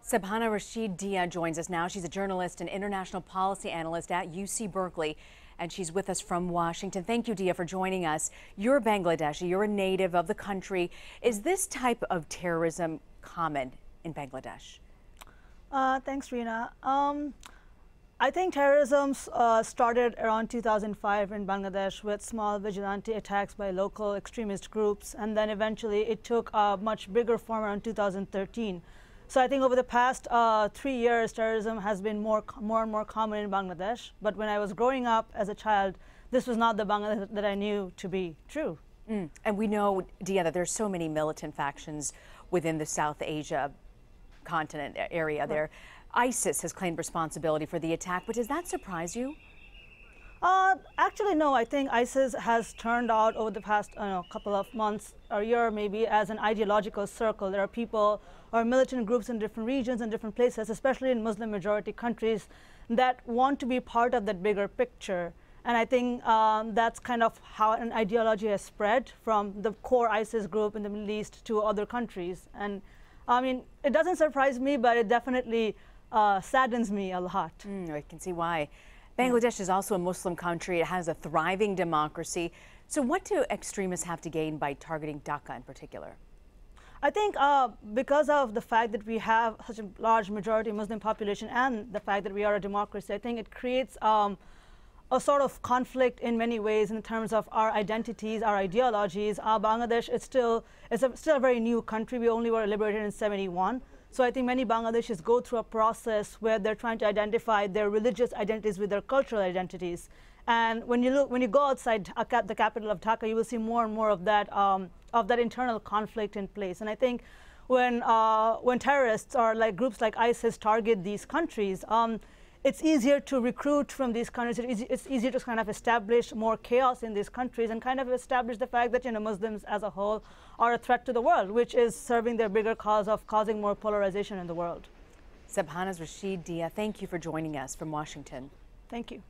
Sabhanaz Rashid Diya joins us now. She's a journalist and international policy analyst at UC Berkeley, and she's with us from Washington. Thank you, Diya, for joining us. You're Bangladeshi. You're a native of the country. Is this type of terrorism common in Bangladesh? Thanks, Rina. I think terrorism started around 2005 in Bangladesh with small vigilante attacks by local extremist groups, and then eventually it took a much bigger form around 2013. So I think over the past 3 years, terrorism has been more and more common in Bangladesh. But when I was growing up as a child, this was not the Bangladesh that I knew to be true. And we know, Diya, that there's so many militant factions within the South Asia continent area there. ISIS has claimed responsibility for the attack, but does that surprise you? Actually, no. I think ISIS has turned out over the past couple of months or year maybe as an ideological circle. There are people or militant groups in different regions and different places, especially in Muslim majority countries, that want to be part of that bigger picture. And I think that's kind of how an ideology has spread from the core ISIS group in the Middle East to other countries. And I mean, it doesn't surprise me, but it definitely saddens me a lot. I can see why. Bangladesh is also a Muslim country. It has a thriving democracy. So what do extremists have to gain by targeting Dhaka in particular? I think because of the fact that we have such a large majority Muslim population and the fact that we are a democracy, I think it creates a sort of conflict in many ways in terms of our identities, our ideologies. Bangladesh is still a very new country. We only were liberated in '71. So I think many Bangladeshis go through a process where they're trying to identify their religious identities with their cultural identities. And when you go outside the capital of Dhaka, you will see more and more of that internal conflict in place. And I think when terrorists or like groups like ISIS target these countries, it's easier to recruit from these countries. It's easier to kind of establish more chaos in these countries and kind of establish the fact that Muslims as a whole are a threat to the world, which is serving their bigger cause of causing more polarization in the world. Sabhanaz Rashid Diya, thank you for joining us from Washington. Thank you.